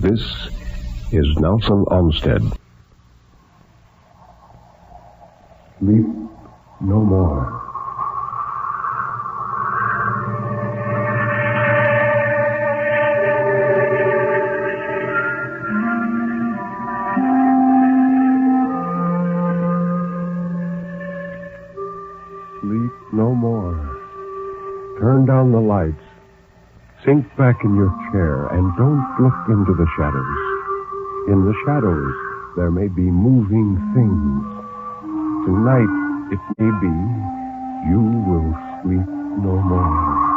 This is Nelson Olmsted. Sleep no more. Sleep no more. Turn down the lights. Sink back in your chair and don't look into the shadows. In the shadows, there may be moving things. Tonight, it may be, you will sleep no more.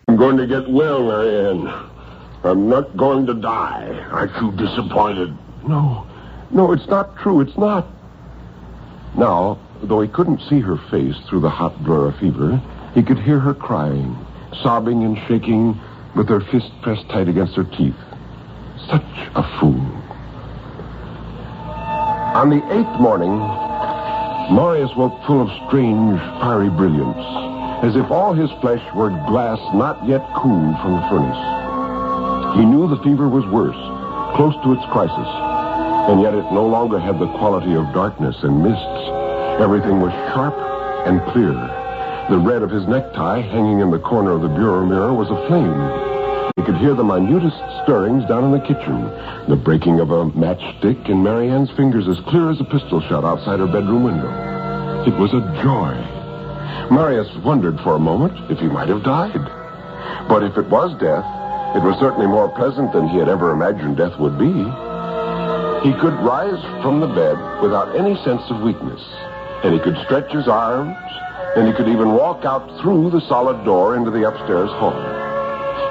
I'm going to get well, Marianne. I'm not going to die. Aren't you disappointed? No, it's not true. It's not. Now, though he couldn't see her face through the hot blur of fever, he could hear her crying, sobbing and shaking with her fist pressed tight against her teeth. Such a fool. On the 8th morning, Marius woke full of strange, fiery brilliance, as if all his flesh were glass not yet cooled from the furnace. He knew the fever was worse, close to its crisis, and yet it no longer had the quality of darkness and mists. Everything was sharp and clear. The red of his necktie, hanging in the corner of the bureau mirror, was aflame. He could hear the minutest stirrings down in the kitchen, the breaking of a matchstick in Marianne's fingers as clear as a pistol shot outside her bedroom window. It was a joy. Marius wondered for a moment if he might have died. But if it was death, it was certainly more pleasant than he had ever imagined death would be. He could rise from the bed without any sense of weakness, and he could stretch his arms, and he could even walk out through the solid door into the upstairs hall.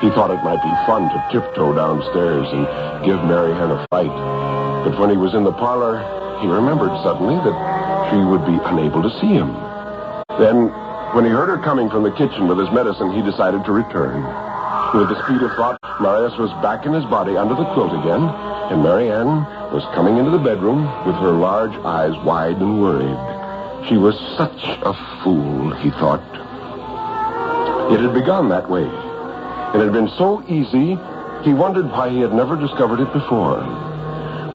He thought it might be fun to tiptoe downstairs and give Marianne a fright. But when he was in the parlor, he remembered suddenly that she would be unable to see him. Then, when he heard her coming from the kitchen with his medicine, he decided to return. With the speed of thought, Marius was back in his body under the quilt again, and Marianne was coming into the bedroom with her large eyes wide and worried. She was such a fool, he thought. It had begun that way. It had been so easy, he wondered why he had never discovered it before.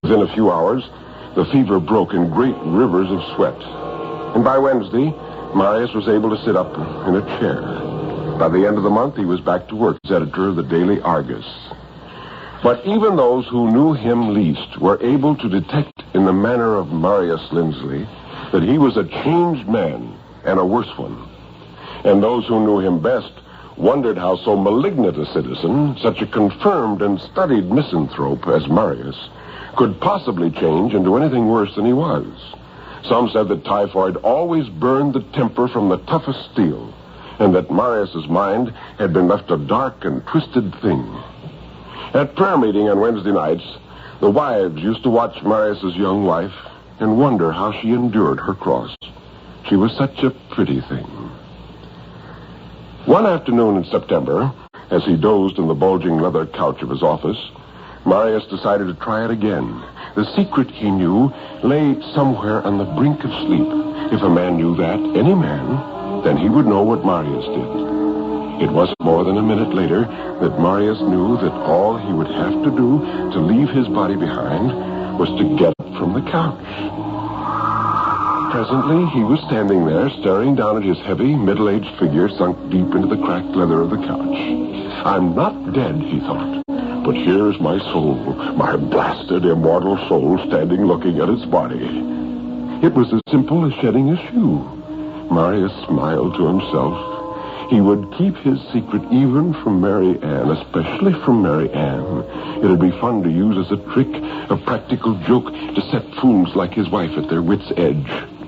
Within a few hours, the fever broke in great rivers of sweat. And by Wednesday, Marius was able to sit up in a chair. By the end of the month, he was back to work as editor of the Daily Argus. But even those who knew him least were able to detect in the manner of Marius Lindsley that he was a changed man and a worse one. And those who knew him best wondered how so malignant a citizen, such a confirmed and studied misanthrope as Marius, could possibly change into anything worse than he was. Some said that typhoid always burned the temper from the toughest steel, and that Marius's mind had been left a dark and twisted thing. At prayer meeting on Wednesday nights, the wives used to watch Marius's young wife and wonder how she endured her cross. She was such a pretty thing. One afternoon in September, as he dozed in the bulging leather couch of his office, Marius decided to try it again. The secret, he knew, lay somewhere on the brink of sleep. If a man knew that, any man, then he would know what Marius did. It wasn't more than a minute later that Marius knew that all he would have to do to leave his body behind was to get up from the couch. Presently, he was standing there, staring down at his heavy, middle-aged figure sunk deep into the cracked leather of the couch. I'm not dead, he thought, but here's my soul, my blasted, immortal soul, standing looking at its body. It was as simple as shedding a shoe. Marius smiled to himself. He would keep his secret even from Mary Ann, especially from Mary Ann. It would be fun to use as a trick, a practical joke, to set fools like his wife at their wits' edge.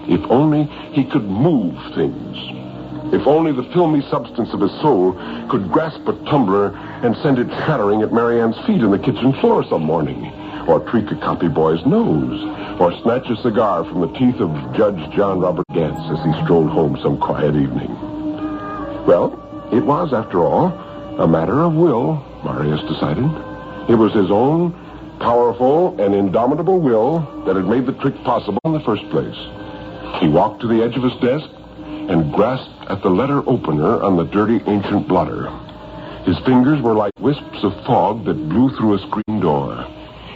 If only he could move things. If only the filmy substance of his soul could grasp a tumbler and send it shattering at Mary Ann's feet in the kitchen floor some morning, or tweak a copy boy's nose, or snatch a cigar from the teeth of Judge John Robert Gantz as he strolled home some quiet evening. Well, it was, after all, a matter of will, Marius decided. It was his own powerful and indomitable will that had made the trick possible in the first place. He walked to the edge of his desk and grasped at the letter opener on the dirty ancient blotter. His fingers were like wisps of fog that blew through a screen door.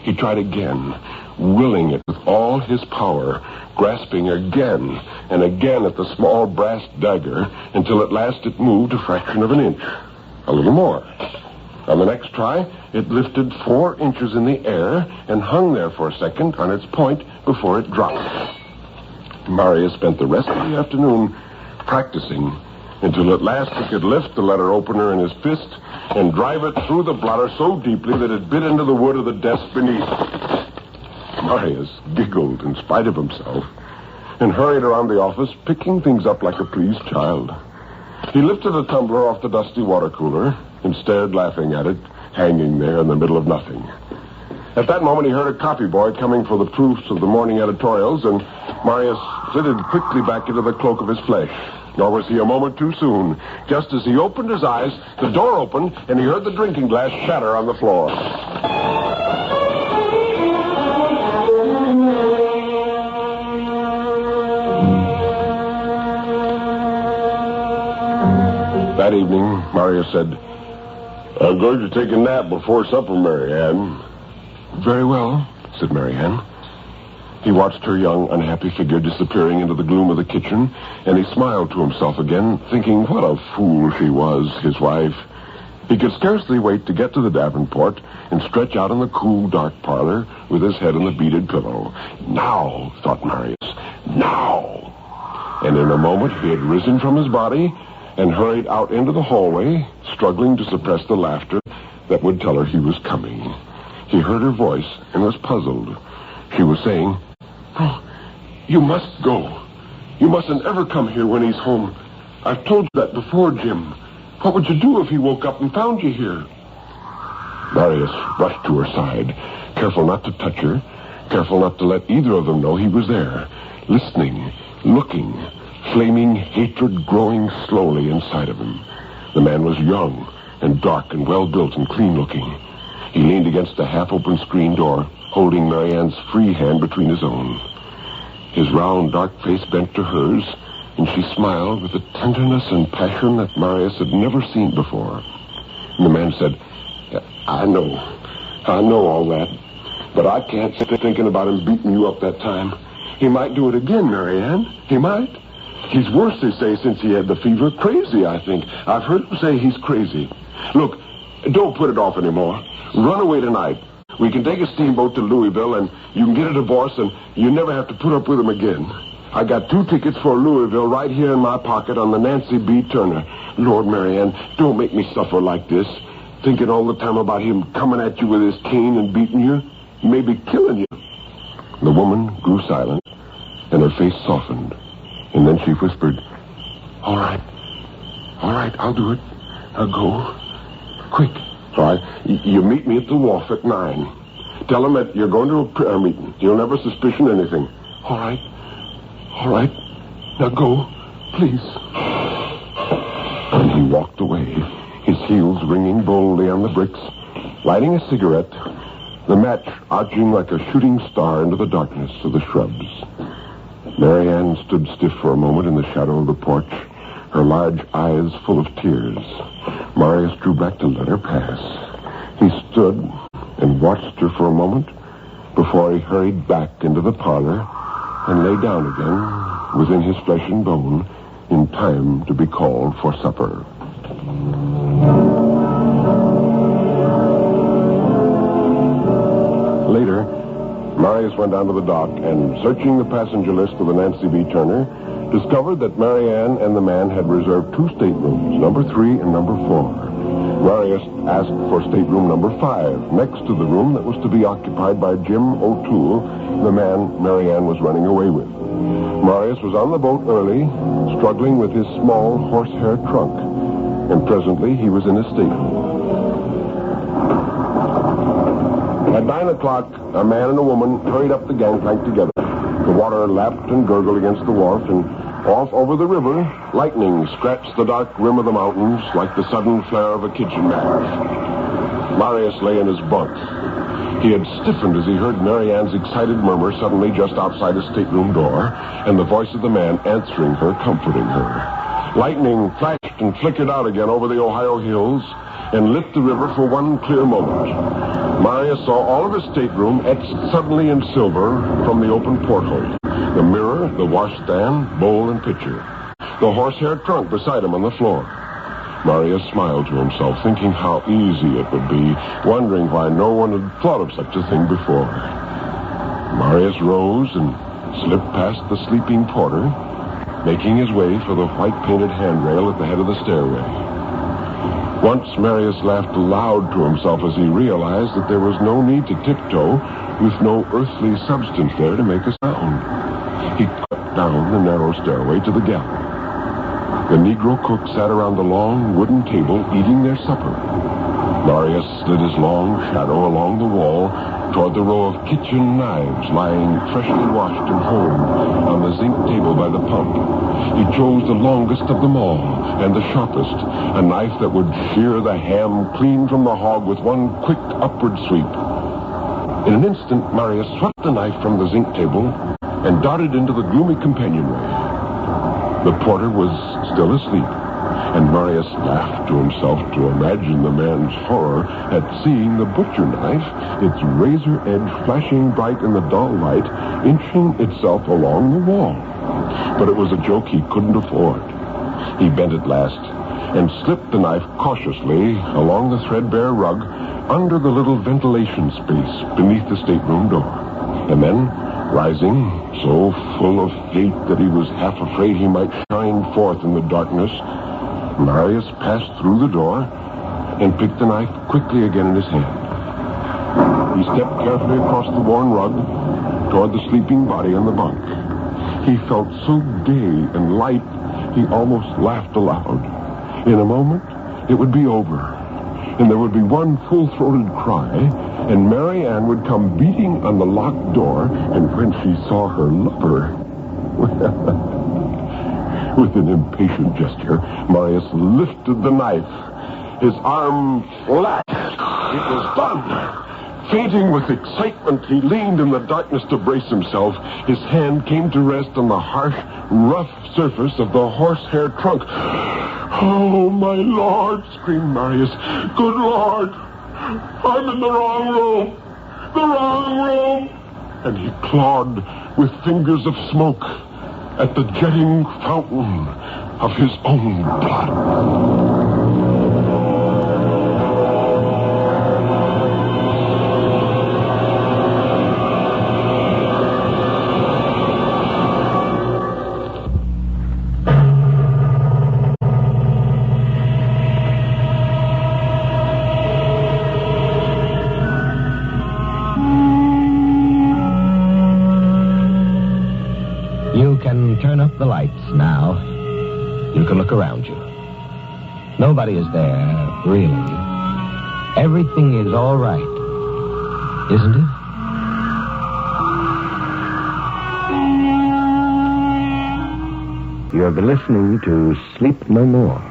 He tried again, willing it with all his power, grasping again and again at the small brass dagger until at last it moved a fraction of an inch. A little more. On the next try, it lifted 4 inches in the air and hung there for a second on its point before it dropped. Marius spent the rest of the afternoon practicing until at last he could lift the letter opener in his fist and drive it through the blotter so deeply that it bit into the wood of the desk beneath. Marius giggled in spite of himself and hurried around the office, picking things up like a pleased child. He lifted a tumbler off the dusty water cooler and stared laughing at it, hanging there in the middle of nothing. At that moment, he heard a copy boy coming for the proofs of the morning editorials, and Marius flitted quickly back into the cloak of his flesh. Nor was he a moment too soon. Just as he opened his eyes, the door opened, and he heard the drinking glass shatter on the floor. That evening, Marius said, "I'm going to take a nap before supper, Marianne." "Very well," said Marianne. He watched her young, unhappy figure disappearing into the gloom of the kitchen, and he smiled to himself again, thinking what a fool she was, his wife. He could scarcely wait to get to the Davenport and stretch out in the cool, dark parlor with his head on the beaded pillow. Now, thought Marius, now. And in a moment, he had risen from his body and hurried out into the hallway, struggling to suppress the laughter that would tell her he was coming. He heard her voice and was puzzled. She was saying, "Oh, you must go. You mustn't ever come here when he's home. I've told you that before, Jim. What would you do if he woke up and found you here?" Marius rushed to her side, careful not to touch her, careful not to let either of them know he was there, listening, looking, flaming hatred growing slowly inside of him. The man was young and dark and well-built and clean-looking. He leaned against a half-open screen door, holding Marianne's free hand between his own. His round, dark face bent to hers, and she smiled with a tenderness and passion that Marius had never seen before. And the man said, I know all that, but I can't sit thinking about him beating you up that time. He might do it again, Marianne. He might. He's worse, they say, since he had the fever. Crazy, I think. I've heard him say he's crazy. Look, don't put it off anymore. Run away tonight. We can take a steamboat to Louisville, and you can get a divorce, and you never have to put up with him again. I got 2 tickets for Louisville right here in my pocket on the Nancy B. Turner. Lord, Marianne, don't make me suffer like this. Thinking all the time about him coming at you with his cane and beating you, maybe killing you. The woman grew silent, and her face softened. And then she whispered, All right, I'll do it. I'll go. Quick. All right, you meet me at the wharf at 9. Tell him that you're going to a prayer meeting. He'll never suspicion anything. All right. Now go, please. And he walked away, his heels ringing boldly on the bricks, lighting a cigarette, the match arching like a shooting star into the darkness of the shrubs. Marianne stood stiff for a moment in the shadow of the porch, her large eyes full of tears. Marius drew back to let her pass. He stood and watched her for a moment before he hurried back into the parlor and lay down again within his flesh and bone in time to be called for supper. Later, Marius went down to the dock and, searching the passenger list of the Nancy B. Turner, discovered that Marianne and the man had reserved 2 staterooms, number 3 and number 4. Marius asked for stateroom number 5, next to the room that was to be occupied by Jim O'Toole, the man Marianne was running away with. Marius was on the boat early, struggling with his small horsehair trunk, and presently he was in his stateroom. At 9 o'clock, a man and a woman hurried up the gangplank together. The water lapped and gurgled against the wharf, and off over the river, lightning scratched the dark rim of the mountains like the sudden flare of a kitchen match. Marius lay in his bunk. He had stiffened as he heard Mary Ann's excited murmur suddenly just outside his stateroom door, and the voice of the man answering her, comforting her. Lightning flashed and flickered out again over the Ohio hills and lit the river for one clear moment. Marius saw all of his stateroom etched suddenly in silver from the open porthole. The mirror, the washstand, bowl, and pitcher. The horsehair trunk beside him on the floor. Marius smiled to himself, thinking how easy it would be, wondering why no one had thought of such a thing before. Marius rose and slipped past the sleeping porter, making his way for the white-painted handrail at the head of the stairway. Once Marius laughed aloud to himself as he realized that there was no need to tiptoe with no earthly substance there to make a sound. He crept down the narrow stairway to the gallery. The Negro cook sat around the long wooden table eating their supper. Marius slid his long shadow along the wall toward the row of kitchen knives lying freshly washed and honed on the zinc table by the pump. He chose the longest of them all and the sharpest, a knife that would shear the ham clean from the hog with one quick upward sweep. In an instant, Marius swept the knife from the zinc table and darted into the gloomy companionway. The porter was still asleep, and Marius laughed to himself to imagine the man's horror at seeing the butcher knife, its razor edge flashing bright in the dull light, inching itself along the wall. But it was a joke he couldn't afford. He bent at last and slipped the knife cautiously along the threadbare rug under the little ventilation space beneath the stateroom door. And then, rising, so full of hate that he was half afraid he might shine forth in the darkness, Marius passed through the door and picked the knife quickly again in his hand. He stepped carefully across the worn rug toward the sleeping body on the bunk. He felt so gay and light, he almost laughed aloud. In a moment, it would be over, and there would be one full-throated cry, and Mary Ann would come beating on the locked door, and when she saw her lover, with an impatient gesture, Marius lifted the knife. His arm flashed. It was done. Fainting with excitement, he leaned in the darkness to brace himself. His hand came to rest on the harsh, rough surface of the horsehair trunk. "Oh, my Lord," screamed Marius. "Good Lord, I'm in the wrong room. The wrong room." And he clawed with fingers of smoke at the jetting fountain of his own blood. You can turn up the lights now. You can look around you. Nobody is there, really. Everything is all right, isn't it? You have been listening to Sleep No More,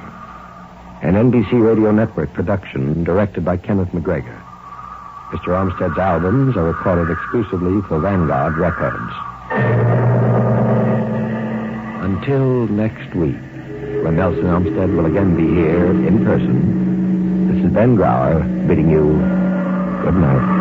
an NBC Radio Network production directed by Kenneth McGregor. Mr. Armstead's albums are recorded exclusively for Vanguard Records. Until next week, when Nelson Armstead will again be here in person, this is Ben Grauer bidding you good night.